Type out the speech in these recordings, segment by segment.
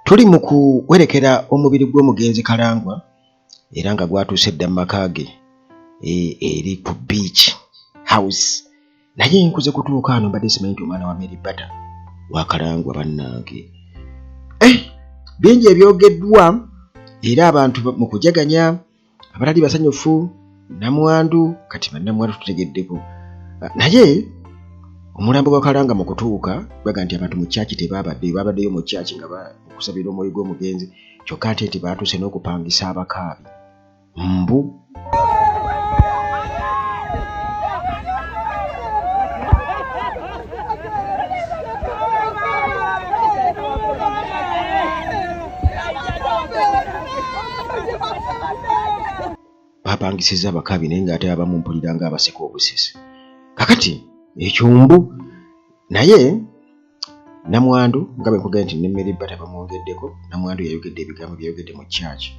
Tuli mu kuwerekera omubiri gw'omugenzi Kalangwa era nga gwatuuse dda mu maka ge eri ku beach house. Naye nkuze kutuuka hano mbadde simanyi nti omwana wa Mary Batta wa Kalangwa bannange. Bingi ebyogeddwa era abantu mu kujaganya abalali basanyufu Namwandu kati bannamwandu tutegeddeko. Naye omulambo gwa Kalangwa mu kutuuka baga nti abantu mu kyaki babaddeyo mu kyaki nga bakusabira omwoyo gw'omugenzi kyokka ate nti baatuuse n'okupangisa abakaabi mbu bapangisiza abakaabi naye ng'ate abamu mpulira nga abaseka obusisi. Kakati ekyumbu naye Namwandu nga bwe nkugambye nti ne Mary Batta bamwongeddeko. Namwandu yayogedde ebigambo byayogedde mu kyaki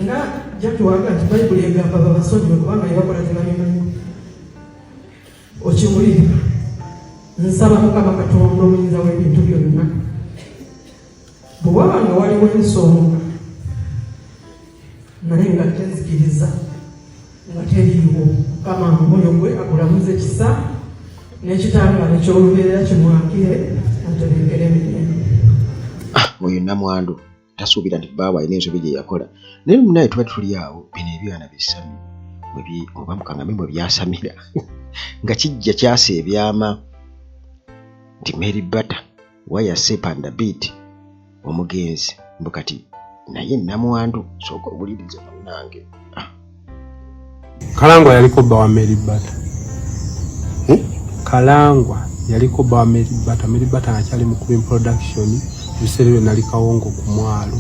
nga jatuwaga nti bayibuli egamba babasonyiwe kubanga yebakola tebabimanyi okiwulira. Nsaba Mukama Katonda omuyinza w'ebintu byonna bwe waba nga waliwo ensonga naye nga tenzikiriza nga teriiwo, Mukama omwoyo gwe akulamuze kisa n'ekitangaala ky'olubeerera kimwakire aterekere emirembe. Oyo Namwandu tasuubira nti baawa alina ensobi gye yakola. Naye munaye tuba tuli awo bino ebyana bisami oba mukangame bwe byasamira nga kijja kyasa ebyama nti Mary Batta wayase pandabiti omugenzi mbu kati naye Namwandu sooka owulirize munnange. Kalangwa yaliko bba wa Mary Batta. Kalangwa yaliko bba wa Mary Batta. Mary Batta akyali mu Queen Production ebiseera ebyo nali Kawongo ku mwalo.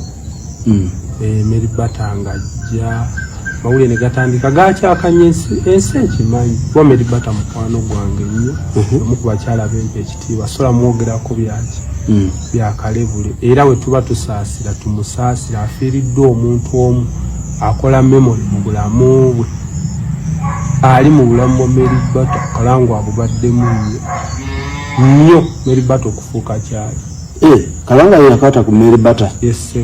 Mary Batta ng'ajja mawulire ne gatandika gakyakanya ensi ekimanyi kuba Mary Batta mukwano gwange nnyo omu ku bakyala b'empa ekitiibwa sola mwogerako byaki byakalebule era we tuba tusaasira tumusaasira afiiridde omuntu omu akola memory mu bulamu bwe ali mu bulamu bwa Mary Batta. Kalangwa abubaddemu nnyo Mary Batta okufuuka kyali. Kalangwa yakwata ku Mary Batta. Yes.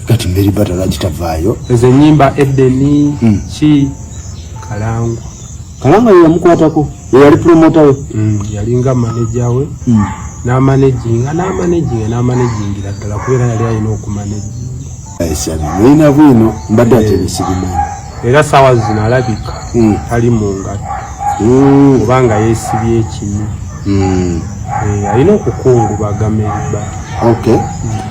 Kati Mary Batta lwaki tavaayo? Ezo ennyimba Edeni ki Kalangwa yamukwatako yali promota we. Yalinga manager we n'amanagingira ddala kubeera yali alina okumanejinga. Nalina bwino mbadde ate bisibimanyi. Era saawa zino alabika tali mu ngatto kubanga yeesibye ekimu. Alina okukungubaga Mary Batta. Okay.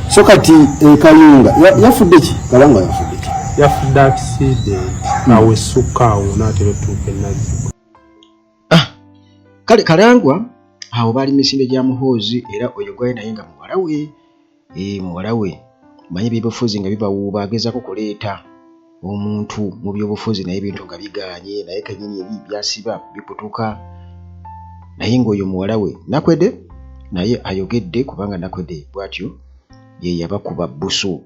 So kati Kalunga yafudde ki? Kalangwa yafudde ki? Yafudde accident awe sukaawo n'atera tuuka ennazi. Kale Kalangwa awo bali misinde gya muhoozi era oyo gwaye naye nga muwala we manyi by'obufuzi nga bibawuuba agezaako kuleeta omuntu mu by'obufuzi naye ebintu nga biganye naye kanyini ebi byasiba bikutuka naye ng'oyo muwala we Nakwede naye ayogedde kubanga Nakwede bw'atyo ye yabakuba bbusu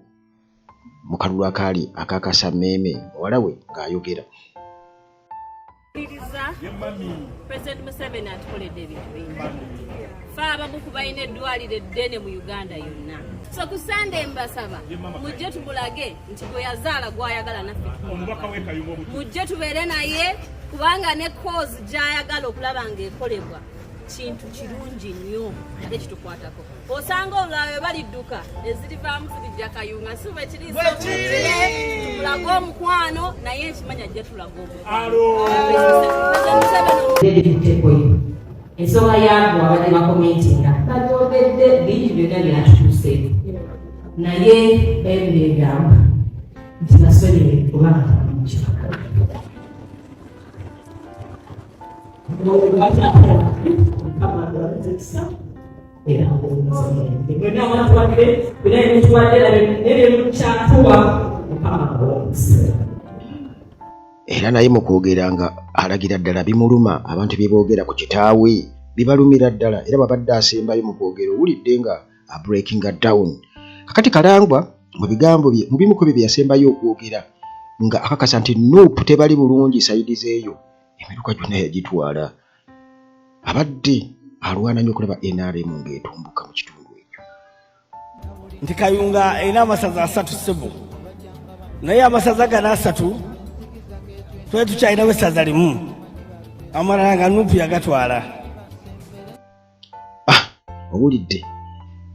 mu kalulu akaali akakasa mmeeme muwala we ng'ayogera. President Museveni atukoledde ebintu bingi. Ffe abamu ku balina eddwaliro eddene mu Uganda yonna. So ku Sunday mbasaba mujje tumulage nti gwe yazaala gw'ayagala naffe mujje tubeere naye kubanga ne cause gy'ayagala okulaba ng'ekolebwa kintu kirungi nnyo ate kitukwatako. Osanga olulawe balidduka ezirivaamu zirijja kayunga si bwe kiriisa tumulage omukwano naye ekimanya ajja tulaga omukwano. Ensonga yaabwe abadde bakomentinga bagyogedde bingi byonna byatutuuseeko naye bayibuli egamba nti basonyiwe kubanga tamukyala. Era naye mu kwogera nga alagira ddala bimuluma abantu bye boogera ku kitaawe bibalumira ddala era babadde asembayo mu kwogera owulidde nga breakinga down. Kakati Kalangwa mu bigambo bye mu bimu ku bye yasembayo okwogera nga akakasa nti Nuupu tebali bulungi sayidi zeeyo emiruka gyonna yagitwala. Abadde alwana nnyo okulaba NRM ng'etumbuka mu kitundu ekyo. nti Kayunga erina amasaza 3 ssebo naye amasaza gano 3 twali tukyalinawo essaza limu amalala nga Nuupu yagatwala. Owulidde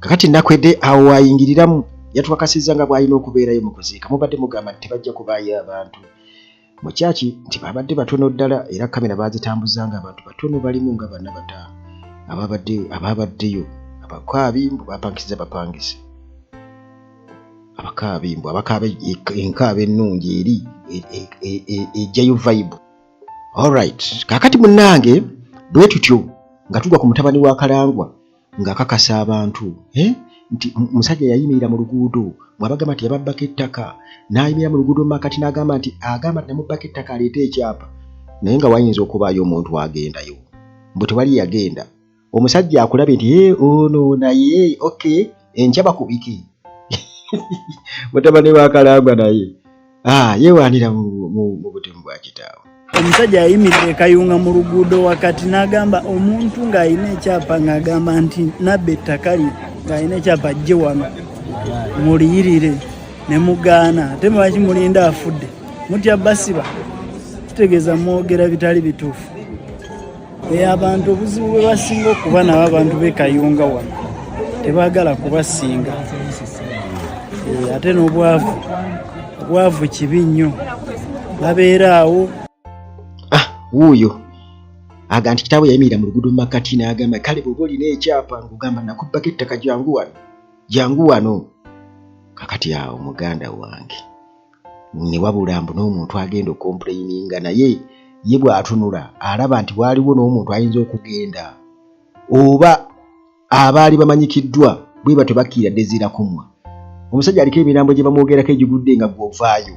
kakati nakwedde awo wayingiriramu yatwakasizza nga bw'alina okubeerayo mu kuziika mubadde mugamba nti tebajja kubaayo abantu mu kyaki nti babadde batono ddala era kamera baazitambuza nga abantu batono balimu nga banna bataano ababaddeyo abakaabimbu bapangiza bapangise abakaabimbu abakaaba enkaaba ennungi eri ejjayo vibe. Alright, kakati munnange bwe tutyo nga tugwa ku mutabani wa Kalangwa ng'akakasa abantu nti musajja yayimirira mu luguudo mwabagamba nti yababbako ettaka n'ayimirira mu luguudo makati n'agamba nti namubbako ettaka aleeta ekyapa naye nga wayinza okubaayo omuntu agendayo mbu tewali yagenda omusajja akulabye nti ono naye okay enkya bakubike mutabani wa Kalangwa naye yeewaanira mu butemu bwa kitaawe. Omusajja yayimirira Kayunga mu luguudo wakati n'agamba omuntu ng'alina ekyapa ng'agamba nti nabba ettaka lye ng'alina ekyapa ajje wano muliyirire ne mugaana ate lwaki mulinda afudde mutya basiba kitegeeza mwogera bitali bituufu. Abantu obuzibu bwe basinga okuba nabo abantu b'e Kayunga wano tebaagala kubasinga ate n'obwavu kibi nnyo babeera awo. Wuuyo aga nti kitaawe yayimirira mu luguudo makati n'agamba kale bw'oba olina ekyapa ng'ogamba nakubbako ettaka jangu wano. Kakati awo muganda wange ne wabula mbu n'omuntu agenda okompuleyininga naye ye bw'atunula alaba nti waaliwo n'omuntu ayinza okugenda oba abaali bamanyikiddwa bwe batyo bakkiira ddezira kumwa omusajja aliko emirambo gye bamwogerako egigudde nga gw'ovaayo.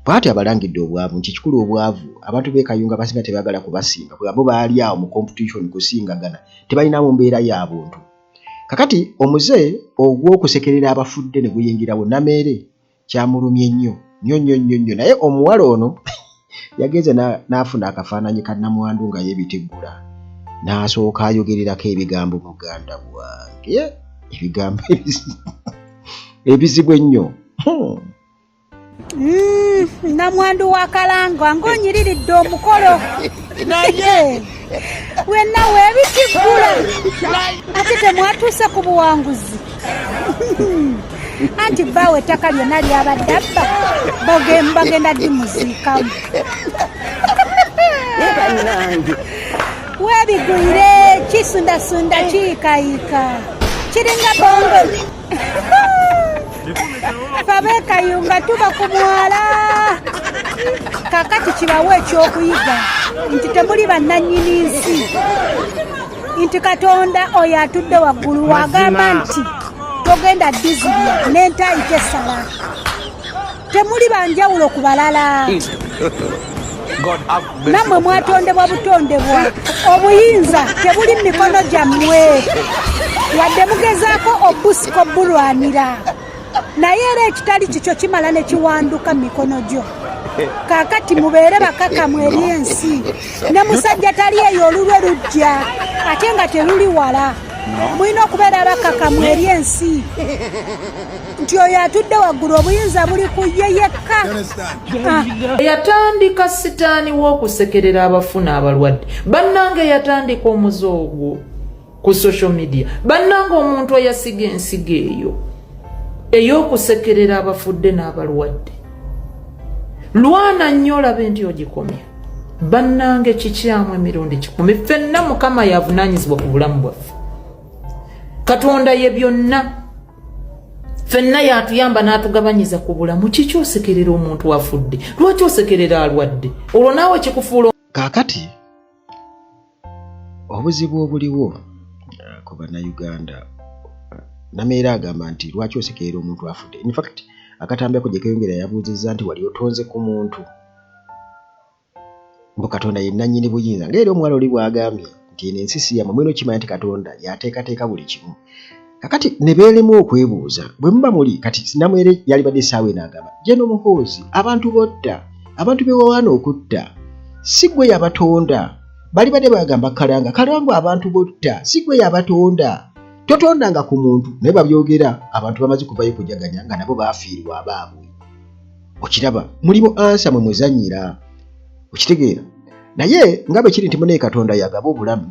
Bw'atyo abalangidde obwavu nti kikulu obwavu abantu b'e Kayunga basinga tebaagala kubasinga bwe abo baali awo mu competition kusingagana tebalina mu mbeera ya buntu. Kakati omuze ogw'okusekerera abafudde ne guyingirawo Nameere kyamulumye nnyo naye omuwala ono yagenze n'afuna akafaananyi ka Nnamwandu nga yeebiteggula n'asooka ayogererako ebigambo muganda wange ebigambo ebizibu ennyo. Nnamwandu wa Kalangwa ng'onyiriridde omukolo naye wenna weebitiggula ate temwatuuse ku buwanguzi anti bbaawe ettaka lyonna lyabadde abba bagenda dimuziikamu weebigwire kisundasunda kiikayiika kiringa bongo Fabe Kayunga tuba ku mwala kakati kibawe ekyokuyiga nti temuli bannannyini nsi nti Katonda oyo atudde waggulu wagamba nti togenda dizibya n'entayi tesala temuli banjawulo ku balala nammwe mwatondebwa butondebwa obuyinza tebuli mu mikono gyammwe wadde mugezaako obusiko bulwanira naye era ekitali kikyo kimala ne kiwanduka mu mikono gyo kaakati mubeere bakakamu eri ensi ne musajja tali eyo olulwe lujja ate nga teruli wala mulina okubeera bakakamu eri ensi nti oyo atudde waggulu obuyinza buli ku ye yekka. Yatandika sitaani w'okusekerera abafuna abalwadde bannange yatandika omuze ogwo ku social media bannange omuntu eyasiga ensigo eyo ey'okusekerera abafudde n'abalwadde lwana nnyo olabe nti ogikomya bannange kikyamu emirundi 10 ffenna Mukama yavunaanyizibwa ku bulamu bwaffe Katonda ye byonna ffenna yatuyamba n'atugabanyiza ku bulamu kiki osekerera omuntu afudde lwaki osekerera alwadde olwo naawe kikufuula. Kaakati obuzibu obuliwo ku bannayuganda Nameera agamba nti lwaki osekerera omuntu afudde. In fact akatambako gye kayongera yabuuzizza nti wali otonze ku muntu mbu Katonda ye nannyini buyinza ng'era omuwala oli bw'agambye nti eno ensi si yammwe mwino kimanya nti Katonda yateekateeka buli kimu. Kakati ne beeremu okwebuuza bwe muba muli kati Namwere yali badde essaawa n'agamba Jeno Muhoozi abantu botta abantu bewawaana okutta si gwe yabatonda bali badde bagamba Kalangwa abantu botta si gwe yabatonda totondanga ku muntu naye babyogera abantu bamaze kuvayo kujaganya nga nabo baafiirwa abaabwe okiraba mulimu ansa mwe muzanyira okitegeera naye nga bwe kiri nti munaye Katonda yagaba obulamu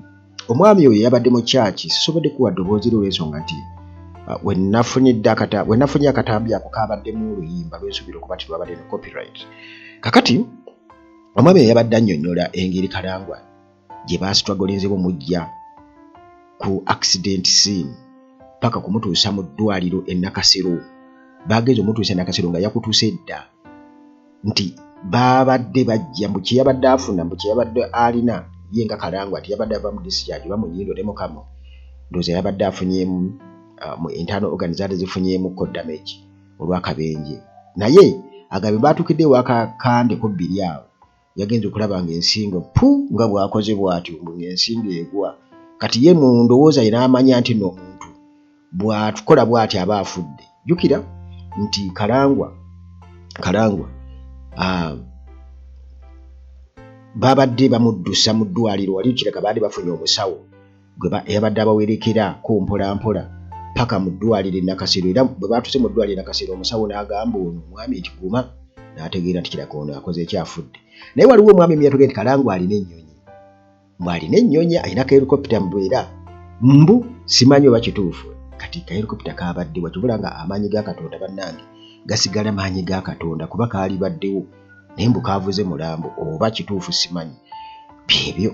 omwami oyo yabadde mu kyaki sisobodde kuwa ddoboozi lw'ensonga nti we nafunye akatambi ako kabaddemu oluyimba lw'ensuubira okuba ti lwabadde no copyright kakati omwami oyo yabadde annyonnyola engeri Kalangwa gye baasitwagolinze bomujja ku accident scene paka kumutuusa mu ddwaliro e Nakasero bagenze omutuusa e Nakasero nga yakutuuse dda nti babadde bajja mbu kye yabadde afuna mbu kye yabadde alina ye nga Kalangwa nti yabadde ava mu discharge oba mu nnyindo ne mukamo ndowooza yabadde afunyemu mu internal organs zaali zifunyemu ko damage olw'akabenje naye agabe baatuukidde wakakande ko bbiri awo yagenze okulaba ng'ensingo nga bw'akoze bw'atyo ng'ensingo egwa kati ye mu ndowooza ye n'amanya nti nno omuntu bw'atukola bw'ati aba afudde jjukira nti Kalangwa babadde bamuddusa mu ddwaliro wali kireka baali bafunye omusawo yabadde abawerekera ko mpolampola paka mu ddwaliro e Nakasero era bwe baatuse mu ddwaliro e Nakasero omusawo n'agamba ono omwami nti guma n'ategeera nti kiraka ono akoze ekyafudde naye waliwo omwami myatogera nti Kalangwa alina ennyonyi alina ka helicopter mbeera mbu simanyi oba kituufu kati ka helicopter kabadde wakibula nga amaanyi ga Katonda bannange gasigala maanyi ga Katonda kuba kaali baddewo naye mbu kaavuze mulambo oba kituufu simanyi byebyo